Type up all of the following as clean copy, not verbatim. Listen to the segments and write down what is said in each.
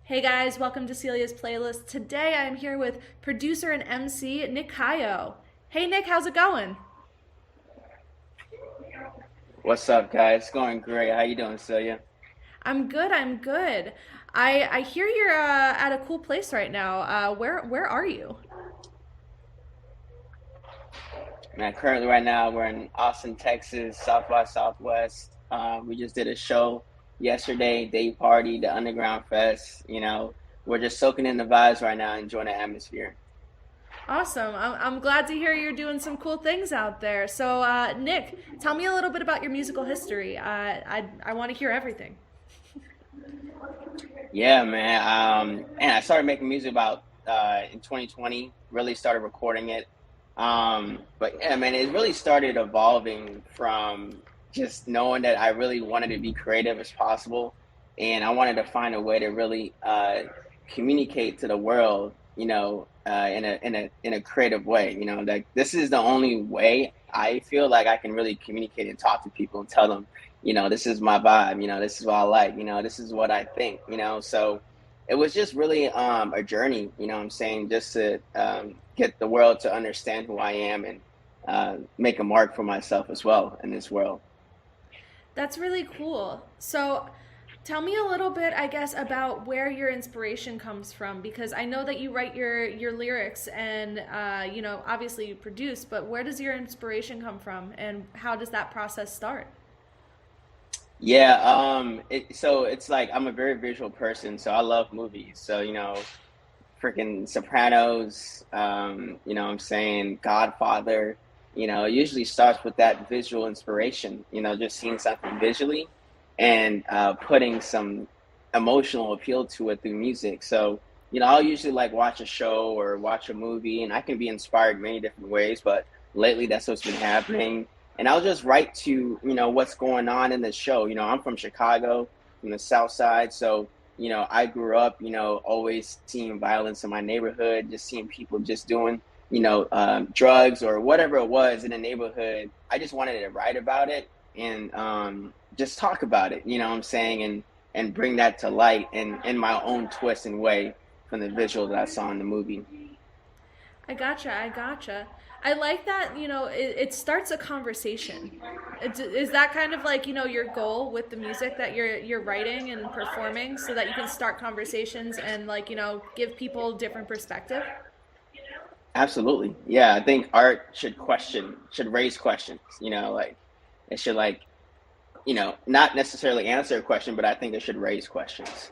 Hey guys, welcome to Celia's playlist. Today I'm here with producer and MC Nyck Khayo. Hey Nick, how's it going? What's up, guys? It's going great. How you doing, Celia? I'm good. I'm good. I hear you're at a cool place right now. Where are you? Man, currently right now we're in Austin, Texas, South by Southwest. We just did a show yesterday, day party, the Underground Fest. We're just soaking in the vibes right now, enjoying the atmosphere. Awesome. I'm glad to hear you're doing some cool things out there. So Nick, tell me a little bit about your musical history. I want to hear everything. Yeah, man. And I started making music about in 2020. Really started recording it. But yeah, man, it really started evolving from just knowing that I really wanted to be creative as possible, and I wanted to find a way to really communicate to the world, in a creative way. Like this is the only way I feel like I can really communicate and talk to people and tell them, this is my vibe. This is what I like. This is what I think. So it was just really a journey. What I'm saying, just to get the world to understand who I am and make a mark for myself as well in this world. That's really cool. So, tell me a little bit, I guess, about where your inspiration comes from, because I know that you write your lyrics and obviously you produce, but where does your inspiration come from, and how does that process start? Yeah, so it's like I'm a very visual person, so I love movies. So, freaking Sopranos, what I'm saying, Godfather, it usually starts with that visual inspiration, just seeing something visually and putting some emotional appeal to it through music. So, I'll usually like watch a show or watch a movie, and I can be inspired many different ways, but lately that's what's been happening. And I'll just write to, what's going on in the show. I'm from Chicago, from the South Side. So, I grew up, always seeing violence in my neighborhood, just seeing people just doing, drugs or whatever it was in the neighborhood. I just wanted to write about it and just talk about it, what I'm saying, and bring that to light in my own twist and way from the visual that I saw in the movie. I gotcha. I gotcha. I like that, it starts a conversation. Is that kind of like, your goal with the music that you're writing and performing so that you can start conversations and like, give people different perspective? Absolutely. Yeah, I think art should raise questions, like it should like, not necessarily answer a question, but I think it should raise questions.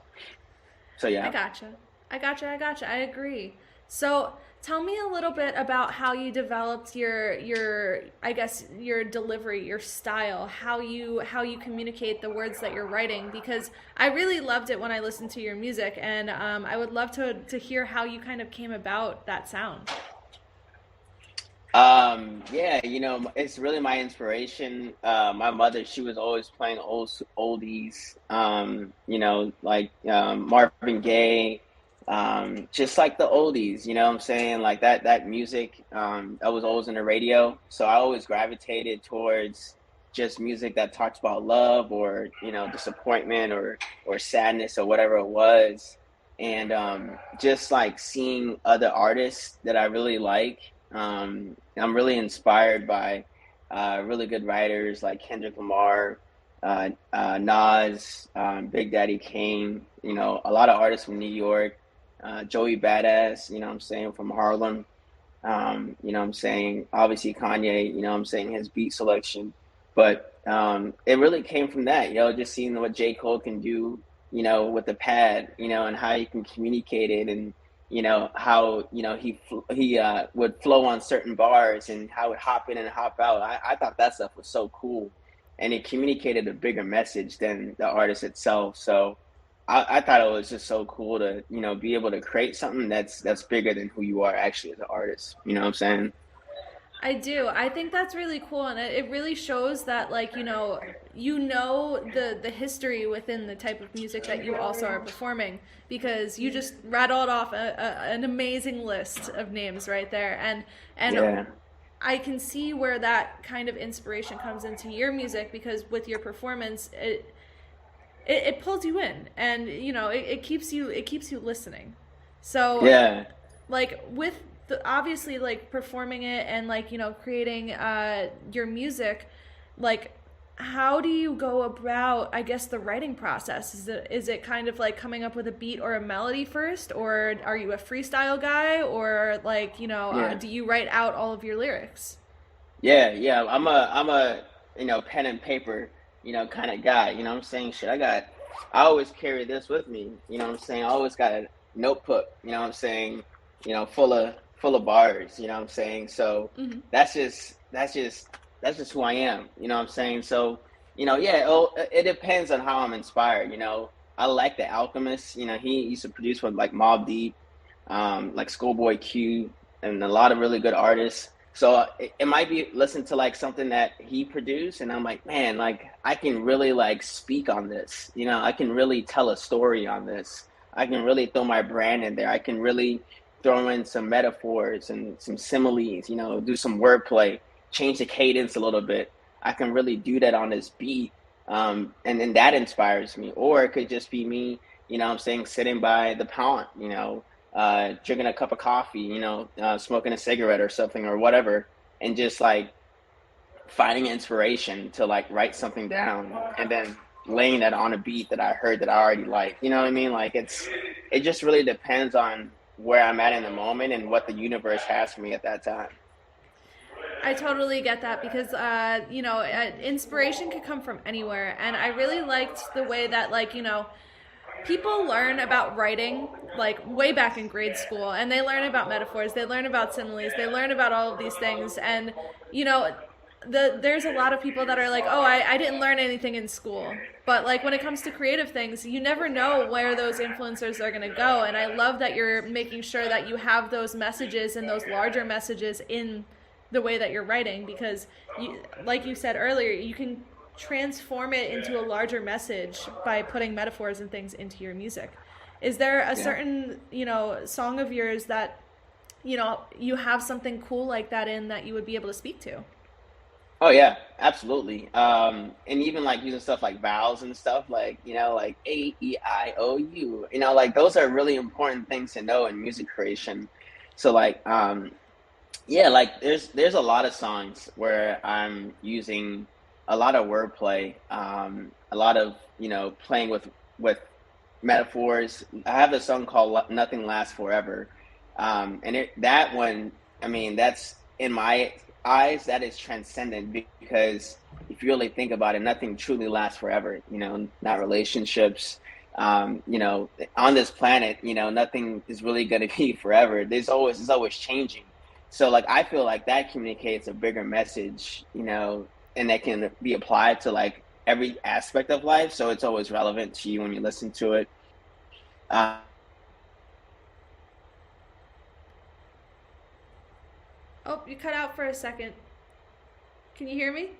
So I yeah. gotcha. I gotcha. I gotcha. I agree. So tell me a little bit about how you developed your I guess your delivery, your style, how you communicate the words that you're writing. Because I really loved it when I listened to your music, and I would love to hear how you kind of came about that sound. Yeah, it's really my inspiration. My mother, she was always playing oldies, like Marvin Gaye, just like the oldies, what I'm saying? Like that music, that was always in the radio. So I always gravitated towards just music that talks about love or, disappointment or sadness or whatever it was. And just like seeing other artists that I really like. I'm really inspired by really good writers like Kendrick Lamar, Nas, Big Daddy Kane, a lot of artists from New York, Joey Badass, what I'm saying, from Harlem, what I'm saying, obviously Kanye, what I'm saying, his beat selection. But it really came from that, just seeing what J. Cole can do, with the pad, and how he can communicate it and how he would flow on certain bars and how it would hop in and hop out. I thought that stuff was so cool, and it communicated a bigger message than the artist itself. So I thought it was just so cool to be able to create something that's bigger than who you are actually as an artist. You know what I'm saying? I do. I think that's really cool, and it really shows that, like, the history within the type of music that you also are performing, because you just rattled off an amazing list of names right there, and Yeah. I can see where that kind of inspiration comes into your music, because with your performance, it pulls you in, and it keeps you listening. So Yeah. like with obviously like performing it and like creating your music, like how do you go about, I guess, the writing process? Is it kind of like coming up with a beat or a melody first, or are you a freestyle guy, or like Yeah. do you write out all of your lyrics? Yeah. I'm a pen and paper, kind of guy. You know what I'm saying? Shit, I always carry this with me. You know what I'm saying? I always got a notebook, you know what I'm saying, full of bars, you know what I'm saying? So Hmm. that's just who I am, you know what I'm saying? So, yeah, it depends on how I'm inspired. I like The Alchemist, he used to produce with like Mobb Deep, like Schoolboy Q, and a lot of really good artists. So it might be listen to like something that he produced, and I'm like, man, like I can really like speak on this. I can really tell a story on this. I can really throw my brand in there. I can really throw in some metaphors and some similes. Do some wordplay, change the cadence a little bit. I can really do that on this beat, and then that inspires me. Or it could just be me. I'm saying sitting by the pond. Drinking a cup of coffee, smoking a cigarette or something or whatever, and just like finding inspiration to like write something down and then laying that on a beat that I heard that I already like. You know what I mean? Like it just really depends on where I'm at in the moment and what the universe has for me at that time. I totally get that because, inspiration could come from anywhere. And I really liked the way that, like, people learn about writing like way back in grade school, and they learn about metaphors, they learn about similes, they learn about all of these things. And, you know, there's a lot of people that are like, oh, I didn't learn anything in school. But like when it comes to creative things, you never know where those influencers are going to go. And I love that you're making sure that you have those messages and those larger messages in the way that you're writing, because like you said earlier, you can transform it into a larger message by putting metaphors and things into your music. Is there a Yeah. certain song of yours that you have something cool like that in that you would be able to speak to? Oh yeah, absolutely. And even like using stuff like vowels and stuff, like like A E I O U. Like those are really important things to know in music creation. So like, yeah, like there's a lot of songs where I'm using a lot of wordplay, a lot of playing with metaphors. I have a song called "Nothing Lasts Forever," and that one, I mean, that's in my eyes that is transcendent because if you really think about it, nothing truly lasts forever. Not relationships. On this planet, nothing is really going to be forever. It's always changing. So like I feel like that communicates a bigger message, and that can be applied to like every aspect of life. So it's always relevant to you when you listen to it. Uh, Oh, you cut out for a second. Can you hear me?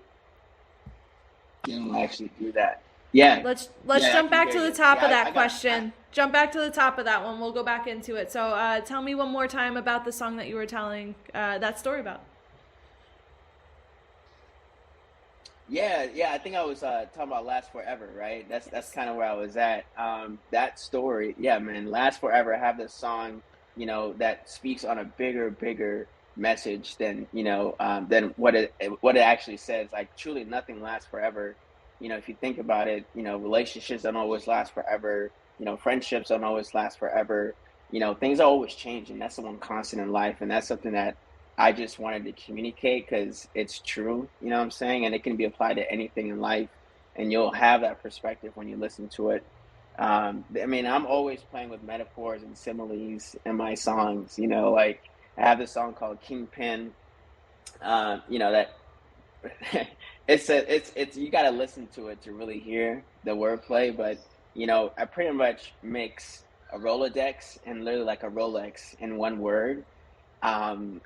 actually do that. Yeah, Let's yeah, I jump can back hear to the you. top of Yeah, that I got. question. Jump back to the top of that one. We'll go back into it. So tell me one more time about the song that you were telling that story about. Yeah. I think I was talking about "Last Forever," right? That's Yes. kind of where I was at. That story, yeah, man. "Last Forever." I have this song, that speaks on a bigger message than what it actually says. Like, truly, nothing lasts forever. If you think about it, relationships don't always last forever. Friendships don't always last forever. Things are always changing. That's the one constant in life, and that's something that I just wanted to communicate because it's true, you know what I'm saying? And it can be applied to anything in life, and you'll have that perspective when you listen to it. I mean, I'm always playing with metaphors and similes in my songs, like I have this song called Kingpin, that it's you got to listen to it to really hear the wordplay, but I pretty much mix a Rolodex and literally like a Rolex in one word, and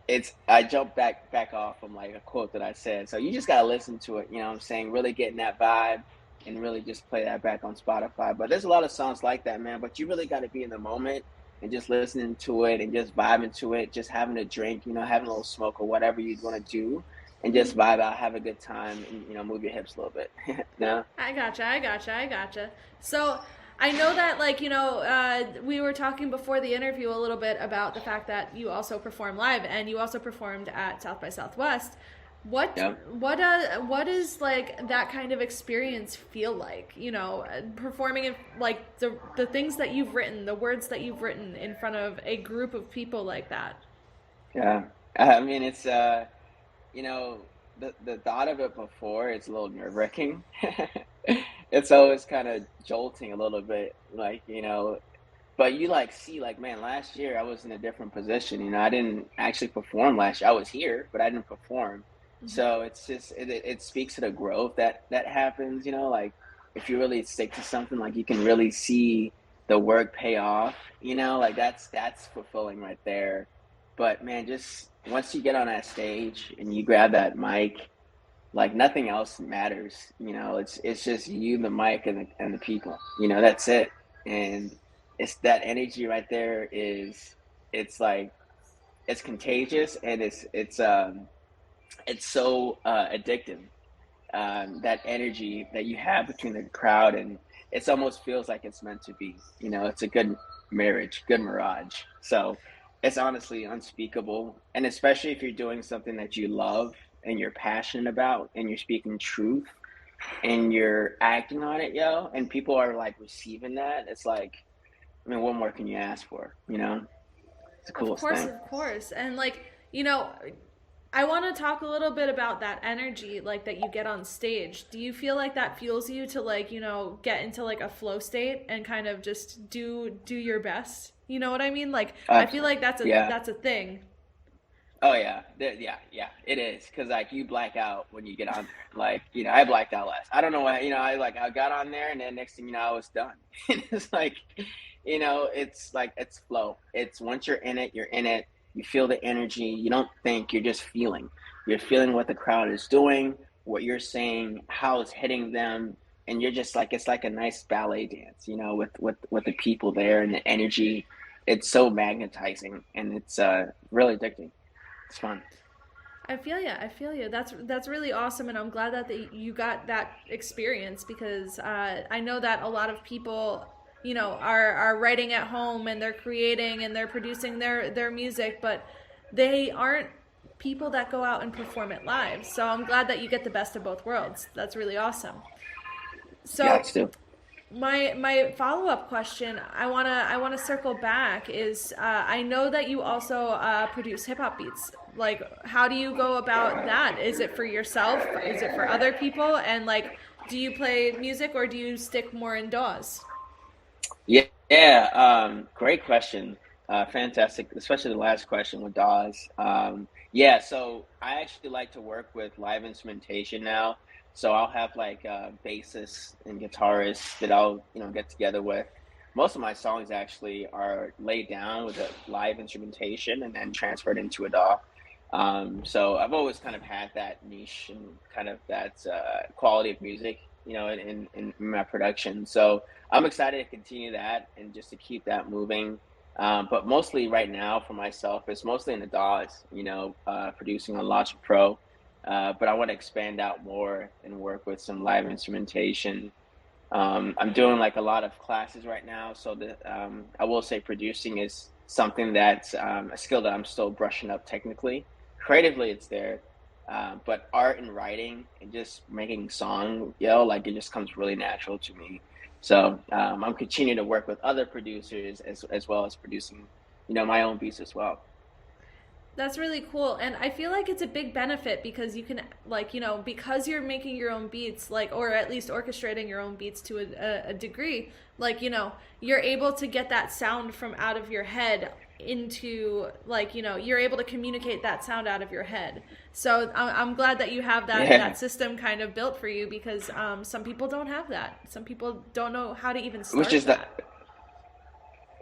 it's I jumped back off from like a quote that I said. So you just gotta listen to it, you know what I'm saying? Really getting that vibe and really just play that back on Spotify. But there's a lot of songs like that, man. But you really gotta be in the moment and just listening to it and just vibing to it, just having a drink, having a little smoke or whatever you want to do. and just vibe out, have a good time, and move your hips a little bit. No, I gotcha. So I know that, like, we were talking before the interview a little bit about the fact that you also perform live and you also performed at South by Southwest. What yeah. what is like that kind of experience feel like? Performing in like the things that you've written, the words that you've written in front of a group of people like that. Yeah. I mean, it's you know, the thought of it before it's a little nerve-wracking. It's always kind of jolting a little bit, like, but you like see like, man, last year I was in a different position. I didn't actually perform last year. I was here, but I didn't perform. So it's just it speaks to the growth that happens, like if you really stick to something, like you can really see the work pay off, like that's fulfilling right there. But man, just once you get on that stage and you grab that mic, like nothing else matters. It's just you, the mic, and the people. That's it. And it's that energy right there it's like it's contagious, and it's so addictive. That energy that you have between the crowd, and it almost feels like it's meant to be. It's a good marriage, good mirage. So it's honestly unspeakable, and especially if you're doing something that you love and you're passionate about, and you're speaking truth and you're acting on it, and people are like receiving that. It's like, I mean, what more can you ask for? It's the Of coolest course, thing. of course. And like, I want to talk a little bit about that energy like that you get on stage. Do you feel like that fuels you to like, get into like a flow state and kind of just do your best? You know what I mean? Like I feel Absolutely. like that's a Yeah. that's a thing. Oh yeah, yeah, it is. Cause like you black out when you get on there. Like, I blacked out last. I don't know why, I got on there, and then next thing you know, I was done. And it's like, it's like, it's flow. It's once you're in it, you're in it. You feel the energy. You don't think, you're just feeling. You're feeling what the crowd is doing, what you're saying, how it's hitting them. And you're just like, it's like a nice ballet dance, with the people there and the energy. It's so magnetizing, and it's really addicting. It's fun. I feel you. I feel you. That's really awesome, and I'm glad that you got that experience because I know that a lot of people, are writing at home and they're creating and they're producing their music, but they aren't people that go out and perform it live. So I'm glad that you get the best of both worlds. That's really awesome. Yeah, So it's too. my follow up question I wanna circle back is I know that you also produce hip hop beats. Like, how do you go about that? Is it for yourself? Is it for other people? And like, do you play music or do you stick more indoors? Yeah, yeah. Great question. Fantastic, especially the last question with Dawes. Yeah, so I actually like to work with live instrumentation now. So I'll have like bassists and guitarists that I'll get together with. Most of my songs actually are laid down with a live instrumentation and then transferred into a DAW. So I've always kind of had that niche and kind of that quality of music, in my production. So I'm excited to continue that and just to keep that moving. But mostly right now for myself, it's mostly in the DAWs, producing on Logic Pro. But I want to expand out more and work with some live instrumentation. I'm doing like a lot of classes right now, so I will say producing is something that's a skill that I'm still brushing up technically. Creatively, it's there, but art and writing and just making song, like it just comes really natural to me. So I'm continuing to work with other producers as well as producing, my own beats as well. That's really cool. And I feel like it's a big benefit because you can, like, because you're making your own beats, like, or at least orchestrating your own beats to a degree, like, you're able to get that sound from out of your head into, like, you're able to communicate that sound out of your head. So I'm glad that you have Yeah, that system kind of built for you because some people don't have that. Some people don't know how to even which start is the that.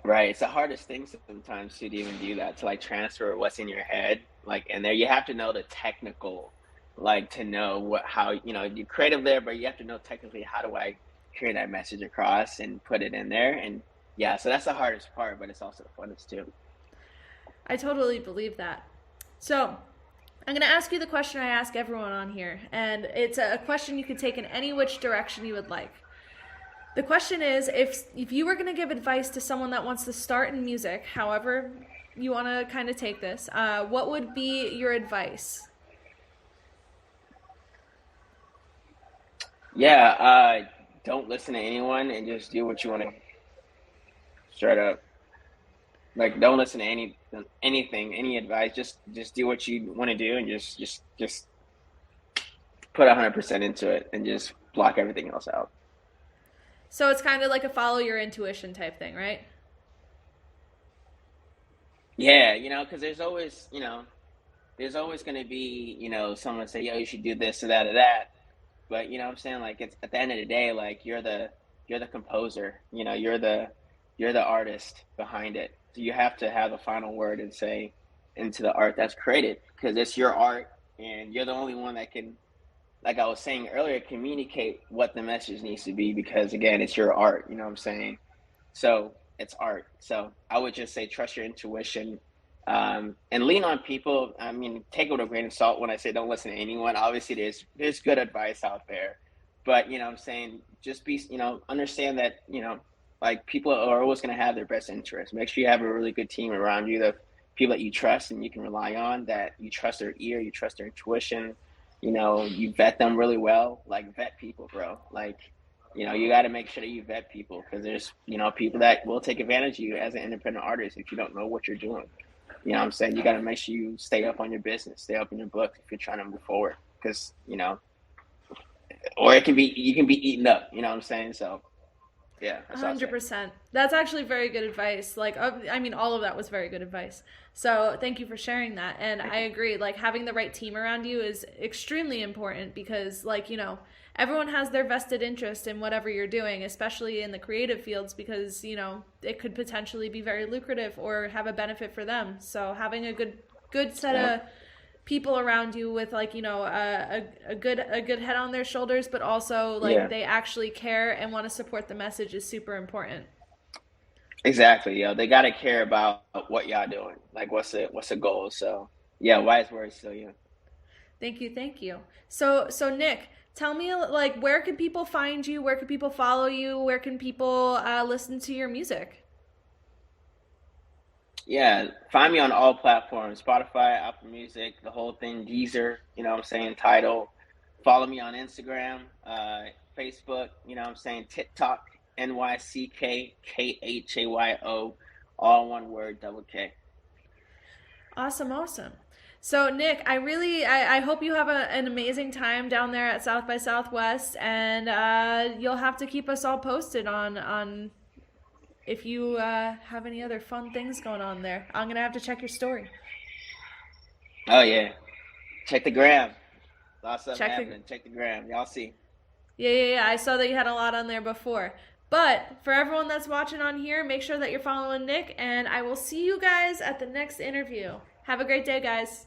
right. It's the hardest thing sometimes to even do that, to like transfer what's in your head, like, and there you have to know the technical, like to know how, you're creative there, but you have to know technically how do I carry that message across and put it in there. And yeah, so that's the hardest part, but it's also the funnest too. I totally believe that. So I'm going to ask you the question I ask everyone on here, and it's a question you could take in any which direction you would like. The question is, if you were going to give advice to someone that wants to start in music, however you want to kind of take this, what would be your advice? Yeah, don't listen to anyone and just do what you want to. Straight up, like don't listen to anything, any advice. Just do what you want to do, and just put 100% into it, and just block everything else out. So it's kind of like a follow your intuition type thing, right? Yeah, because there's always going to be, someone say, yo, you should do this or that or that. But what I'm saying, like, it's at the end of the day, like you're the composer, you're the artist behind it. So you have to have the final word and say into the art that's created because it's your art and you're the only one that can, like I was saying earlier, communicate what the message needs to be because again, it's your art, you know what I'm saying? So it's art. So I would just say trust your intuition, and lean on people. I mean, take it with a grain of salt when I say don't listen to anyone. Obviously, there's good advice out there, but what I'm saying just be understand that like people are always going to have their best interest. Make sure you have a really good team around you, the people that you trust and you can rely on, that you trust their ear, you trust their intuition. You vet them really well. Like vet people, bro. Like you got to make sure that you vet people because there's people that will take advantage of you as an independent artist if you don't know what you're doing. What I'm saying? You got to make sure you stay up on your business, stay up in your book if you're trying to move forward. Because, or you can be eaten up, you know what I'm saying? So, yeah, that's all I'll say. 100%. That's actually very good advice. Like, I mean, all of that was very good advice. So, thank you for sharing that. And Thank I you. agree. Like, having the right team around you is extremely important because, like, everyone has their vested interest in whatever you're doing, especially in the creative fields, because, it could potentially be very lucrative or have a benefit for them. So, having a good set Yeah. of people around you with like a good head on their shoulders but also like Yeah, they actually care and want to support the message is super important. exactly. They got to care about what y'all doing. Like, what's the goal? So, yeah, wise words. So, yeah. Thank you. So Nick, tell me like where can people find you, where can people follow you, where can people listen to your music? Yeah, find me on all platforms, Spotify, Apple Music, the whole thing, Deezer, what I'm saying, Tidal. Follow me on Instagram, Facebook, what I'm saying, TikTok, NYCKKHAYO, all one word, double K. Awesome. So Nick, I hope you have an amazing time down there at South by Southwest, and you'll have to keep us all posted on if you have any other fun things going on there. I'm gonna have to check your story. Oh, yeah. Check the gram. Lots of stuff Check the happening. Check the gram. Y'all see. Yeah. I saw that you had a lot on there before. But for everyone that's watching on here, make sure that you're following Nick, and I will see you guys at the next interview. Have a great day, guys.